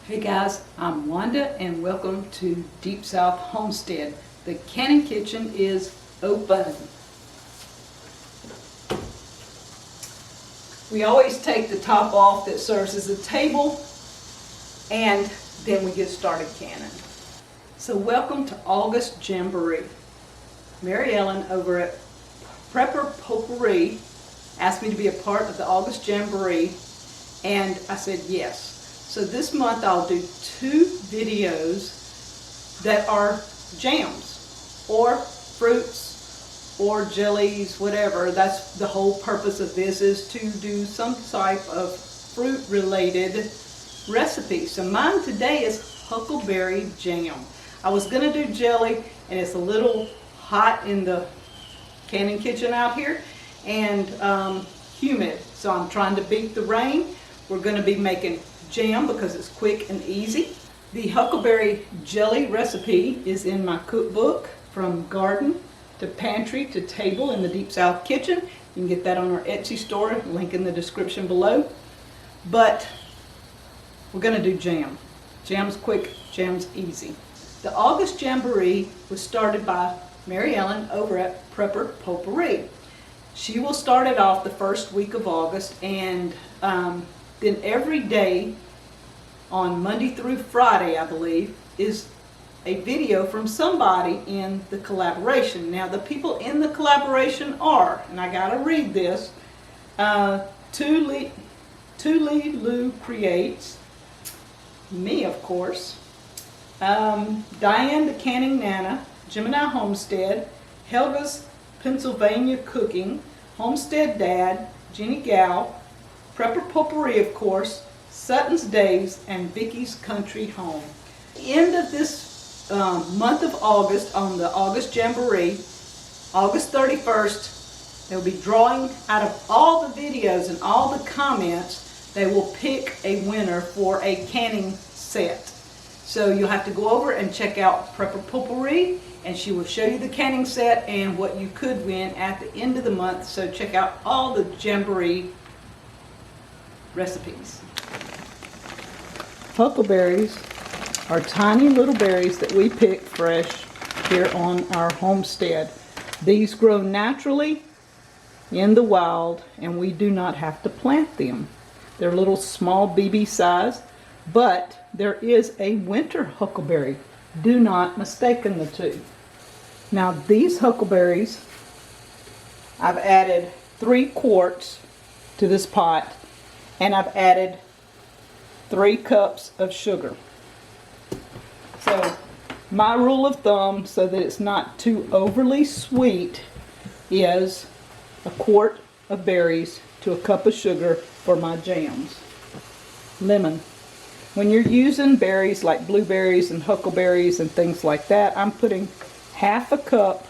Hey guys, I'm Wanda and welcome to Deep South Homestead. The canning kitchen is open. We always take the top off that serves as a table and then we get started canning. So welcome to August JAMboree. Mary Ellen over at Prepper Potpourri asked me to be a part of the August JAMboree and I said yes. So this month I'll do 2 videos that are jams or fruits or jellies, whatever. That's the whole purpose of this, is to do some type of fruit related recipe. So mine today is Huckleberry Jam. I was gonna do jelly and it's a little hot in the canning kitchen out here and humid. So I'm trying to beat the rain. We're gonna be making jam because it's quick and easy. The huckleberry jelly recipe is in my cookbook, From Garden to Pantry to Table in the Deep South Kitchen. You can get that on our Etsy store, link in the description below. But we're going to do jam. Jam's quick, jam's easy. The August JAMboree was started by Mary Ellen over at Prepper Potpourri. She will start it off the first week of August, and then every day on Monday through Friday, I believe, is a video from somebody in the collaboration. Now the people in the collaboration are, and I gotta read this, Tuli Lou Creates, me of course, Diane the Canning Nana, Gemini Homestead, Helga's Pennsylvania Cooking, Homestead Dad, Jeni Gough, Prepper Potpourri, of course, Suttons Daze, and Vickie's Country Home. End of this month of August, on the August JAMboree, August 31st, they'll be drawing out of all the videos and all the comments. They will pick a winner for a canning set. So you'll have to go over and check out Prepper Potpourri, and she will show you the canning set and what you could win at the end of the month. So check out all the JAMboree recipes. Huckleberries are tiny little berries that we pick fresh here on our homestead. These grow naturally in the wild and we do not have to plant them. They're little small BB size, but there is a winter huckleberry. Do not mistaken the two. Now these huckleberries, I've added 3 quarts to this pot, and I've added 3 cups of sugar. So my rule of thumb, so that it's not too overly sweet, is 1 quart of berries to 1 cup of sugar for my jams. Lemon. When you're using berries like blueberries and huckleberries and things like that, I'm putting 1/2 cup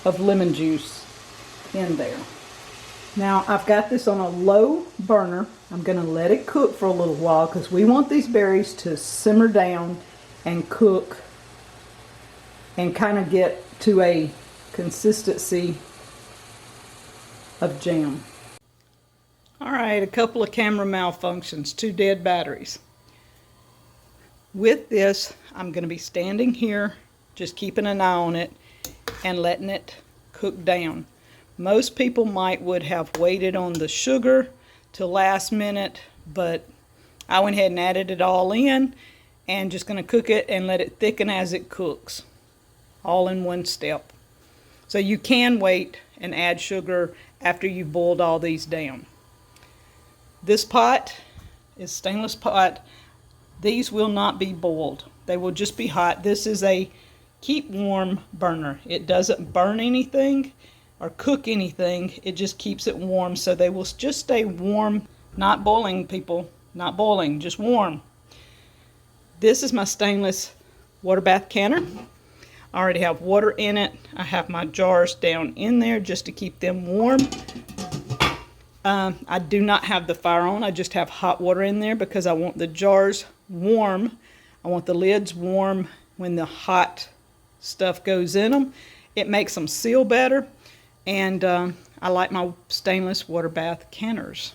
of lemon juice in there. Now I've got this on a low burner. I'm going to let it cook for a little while because we want these berries to simmer down and cook and kind of get to a consistency of jam. Alright, a couple of camera malfunctions, 2 dead batteries. With this, I'm going to be standing here, just keeping an eye on it and letting it cook down. Most people would have waited on the sugar till last minute, but I went ahead and added it all in and just going to cook it and let it thicken as it cooks, all in one step. So you can wait and add sugar after you've boiled all these down. This pot is stainless pot. These will not be boiled. They will just be hot. This is a keep warm burner. It doesn't burn anything or cook anything. It just keeps it warm, so they will just stay warm. Not boiling, people, not boiling, just warm. This is my stainless water bath canner. I already have water in it. I have my jars down in there just to keep them warm. I do not have the fire on. I just have hot water in there because I want the jars warm. I want the lids warm when the hot stuff goes in them. It makes them seal better. And I like my stainless water bath canners.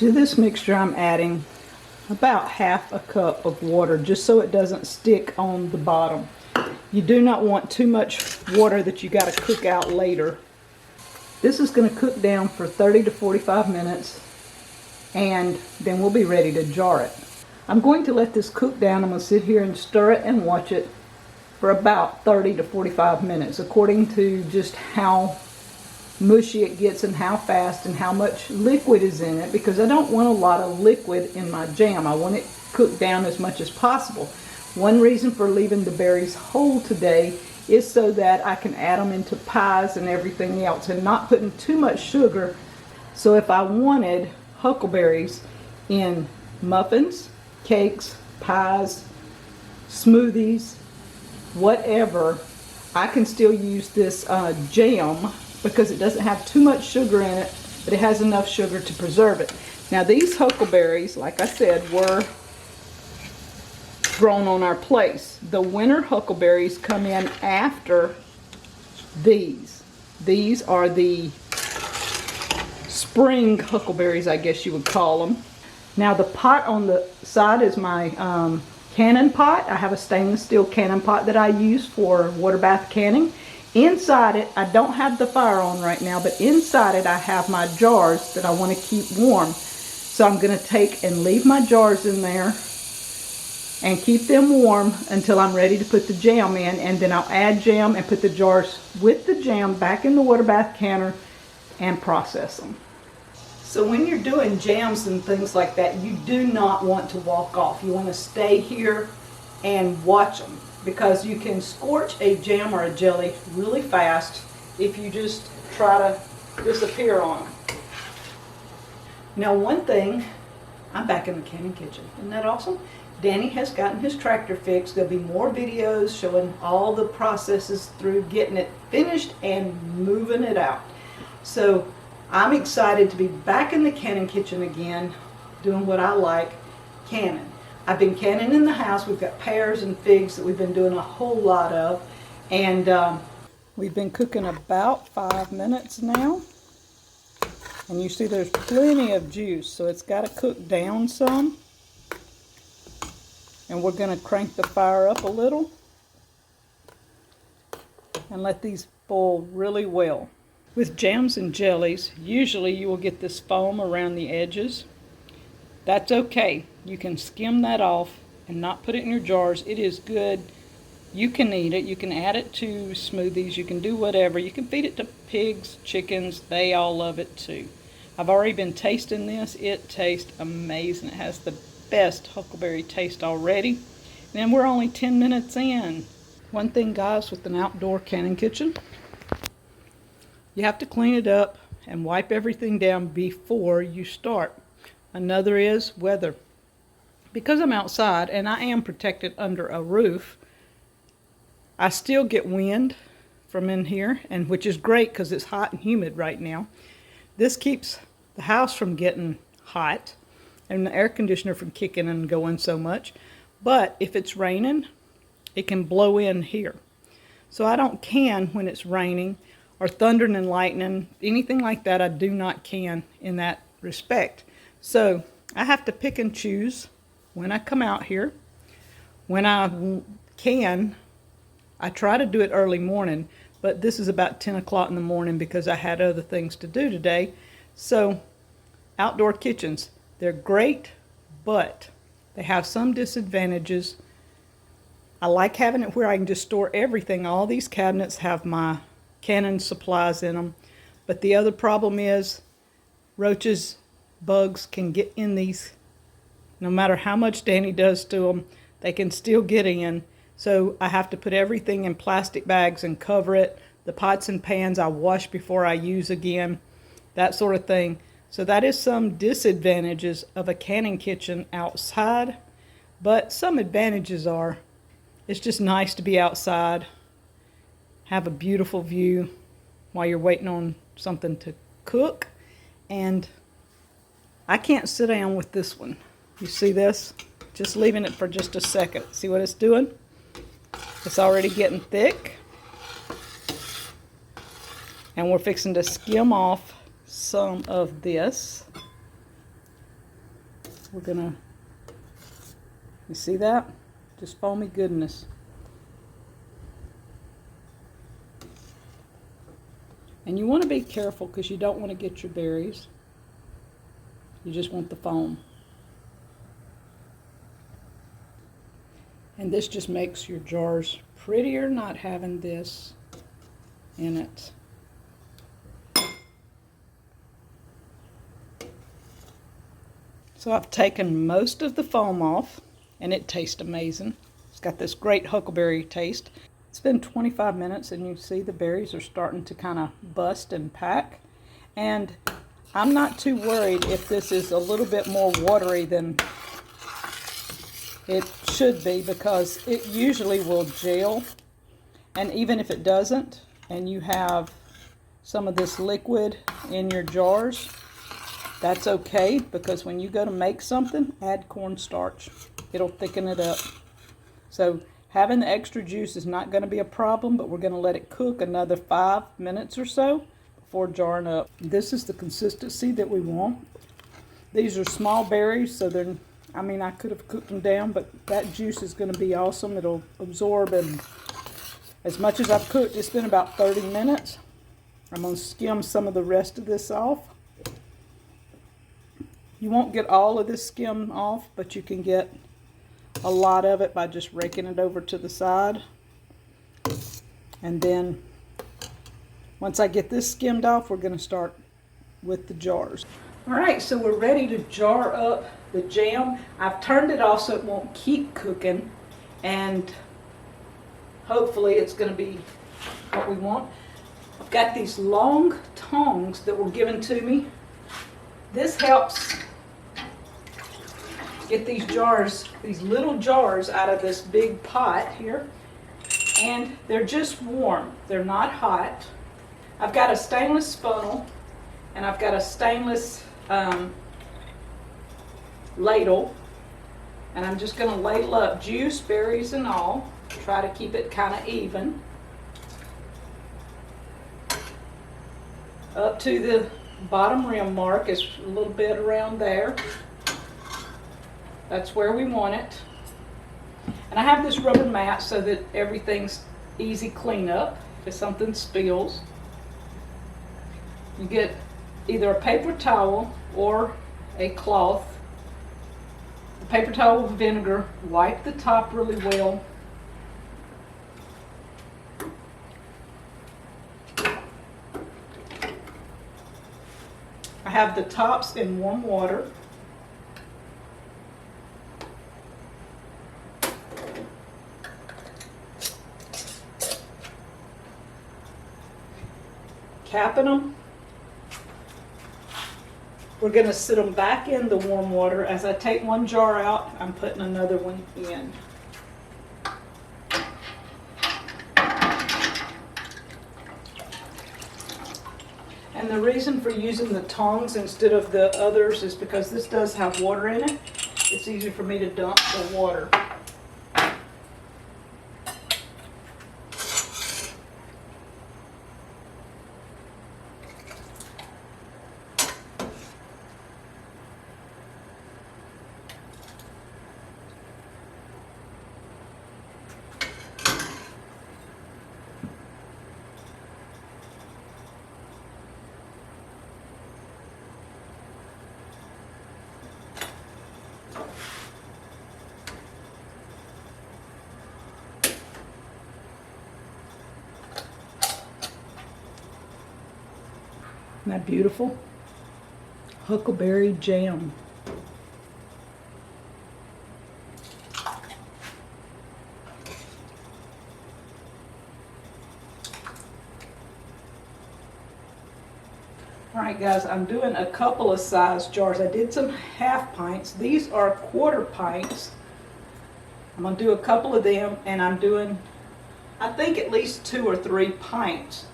To this mixture I'm adding about half a cup of water, just so it doesn't stick on the bottom. You do not want too much water that you got to cook out later. This is going to cook down for 30 to 45 minutes, and then we'll be ready to jar it. I'm going to let this cook down. I'm going to sit here and stir it and watch it for about 30 to 45 minutes, according to just how mushy it gets and how fast and how much liquid is in it, because I don't want a lot of liquid in my jam. I want it cooked down as much as possible. One reason for leaving the berries whole today is so that I can add them into pies and everything else, and not putting too much sugar. So if I wanted huckleberries in muffins, cakes, pies, smoothies, whatever, I can still use this jam, because it doesn't have too much sugar in it, but it has enough sugar to preserve it. Now these huckleberries, like I said, were grown on our place. The winter huckleberries come in after these. These are the spring huckleberries, I guess you would call them. Now the pot on the side is my canning pot. I have a stainless steel canning pot that I use for water bath canning. Inside it, I don't have the fire on right now, but inside it I have my jars that I want to keep warm. So I'm going to take and leave my jars in there and keep them warm until I'm ready to put the jam in, and then I'll add jam and put the jars with the jam back in the water bath canner and process them. So when you're doing jams and things like that, you do not want to walk off. You want to stay here and watch them, because you can scorch a jam or a jelly really fast if you just try to disappear on them. Now one thing, I'm back in the canning kitchen. Isn't that awesome? Danny has gotten his tractor fixed. There'll be more videos showing all the processes through getting it finished and moving it out. So I'm excited to be back in the canning kitchen again, doing what I like, canning. I've been canning in the house. We've got pears and figs that we've been doing a whole lot of. And we've been cooking about 5 minutes now. And you see there's plenty of juice, so it's got to cook down some. And we're going to crank the fire up a little and let these boil really well. With jams and jellies, usually you will get this foam around the edges. That's okay. You can skim that off and not put it in your jars. It is good. You can eat it. You can add it to smoothies. You can do whatever. You can feed it to pigs, chickens. They all love it too. I've already been tasting this. It tastes amazing. It has the best huckleberry taste already. And we're only 10 minutes in. One thing, guys, with an outdoor canning kitchen, you have to clean it up and wipe everything down before you start. Another is weather. Because I'm outside and I am protected under a roof, I still get wind from in here, and which is great because it's hot and humid right now. This keeps the house from getting hot and the air conditioner from kicking and going so much. But if it's raining, it can blow in here. So I don't can when it's raining or thundering and lightning, anything like that. I do not can in that respect. So I have to pick and choose when I come out here. When I can, I try to do it early morning, but this is about 10 o'clock in the morning because I had other things to do today. So outdoor kitchens, they're great, but they have some disadvantages. I like having it where I can just store everything. All these cabinets have my canning supplies in them, but the other problem is roaches, bugs can get in these. No matter how much Danny does to them, they can still get in. So I have to put everything in plastic bags and cover it. The pots and pans I wash before I use again, that sort of thing. So that is some disadvantages of a canning kitchen outside, but some advantages are, it's just nice to be outside, have a beautiful view while you're waiting on something to cook. And I can't sit down with this one. You see this? Just leaving it for just a second. See what it's doing? It's already getting thick. And we're fixing to skim off some of this. We're gonna, you see that? Just foamy goodness. And you want to be careful because you don't want to get your berries. You just want the foam. And this just makes your jars prettier, not having this in it. So I've taken most of the foam off, and it tastes amazing. It's got this great huckleberry taste. It's been 25 minutes, and you see the berries are starting to kind of bust and pack. And I'm not too worried if this is a little bit more watery than it should be, because it usually will gel. And even if it doesn't, and you have some of this liquid in your jars, that's okay, because when you go to make something, add cornstarch. It'll thicken it up. So having the extra juice is not going to be a problem, but we're going to let it cook another 5 minutes or so before jarring up. This is the consistency that we want. These are small berries, so they're, I mean, I could have cooked them down, but that juice is going to be awesome. It'll absorb, and as much as I've cooked, it's been about 30 minutes. I'm going to skim some of the rest of this off. You won't get all of this skim off, but you can get a lot of it by just raking it over to the side. And then once I get this skimmed off, we're going to start with the jars. All right, so we're ready to jar up the jam. I've turned it off so it won't keep cooking, and hopefully it's going to be what we want. I've got these long tongs that were given to me. This helps get these jars, these little jars, out of this big pot here. And they're just warm. They're not hot. I've got a stainless funnel, and I've got a stainless ladle. And I'm just going to ladle up juice, berries, and all. Try to keep it kind of even. Up to the bottom rim mark is a little bit around there. That's where we want it. And I have this rubber mat so that everything's easy cleanup if something spills. You get either a paper towel or a cloth. The paper towel with vinegar, wipe the top really well. I have the tops in warm water. Capping them. We're going to sit them back in the warm water. As I take one jar out, I'm putting another one in. And the reason for using the tongs instead of the others is because this does have water in it. It's easier for me to dump the water. Isn't that beautiful? Huckleberry jam. Alright guys, I'm doing a couple of size jars. I did some half pints. These are quarter pints. I'm going to do a couple of them, and I'm doing, I think, at least 2 or 3 pints.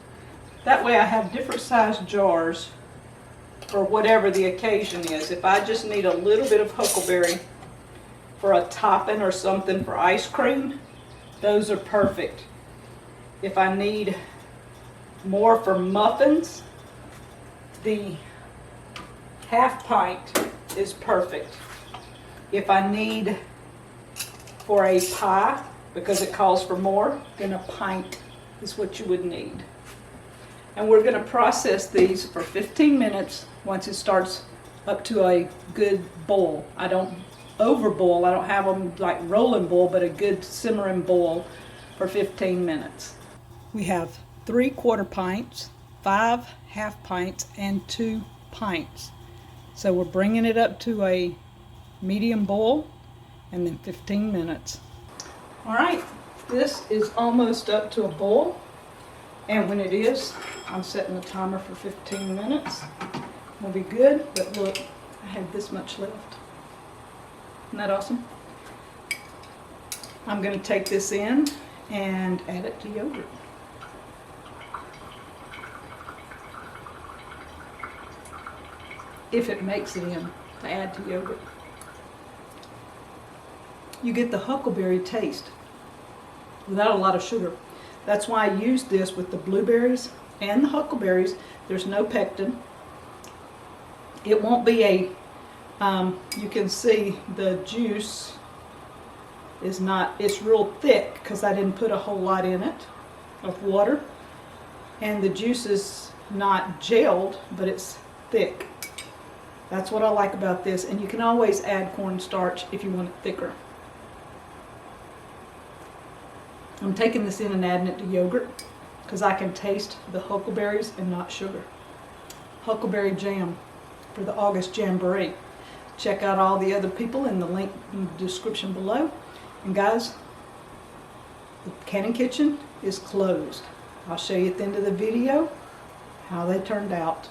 That way I have different size jars for whatever the occasion is. If I just need a little bit of huckleberry for a topping or something for ice cream, those are perfect. If I need more for muffins, the half pint is perfect. If I need for a pie, because it calls for more, then a pint is what you would need. And we're going to process these for 15 minutes once it starts up to a good boil. I don't over boil, I don't have them like rolling boil, but a good simmering boil for 15 minutes. We have 3/4 pints, 5 half pints, and 2 pints. So we're bringing it up to a medium boil and then 15 minutes. All right, this is almost up to a boil. And when it is, I'm setting the timer for 15 minutes. We'll be good, but look, I have this much left. Isn't that awesome? I'm going to take this in and add it to yogurt. If it makes it in to add to yogurt. You get the huckleberry taste without a lot of sugar. That's why I used this with the blueberries and the huckleberries. There's no pectin. It won't be a, you can see the juice is not, it's real thick because I didn't put a whole lot in it of water. And the juice is not gelled, but it's thick. That's what I like about this. And you can always add cornstarch if you want it thicker. I'm taking this in and adding it to yogurt because I can taste the huckleberries and not sugar. Huckleberry Jam for the August JAMboree. Check out all the other people in the link in the description below. And guys, the Cannon Kitchen is closed. I'll show you at the end of the video how they turned out.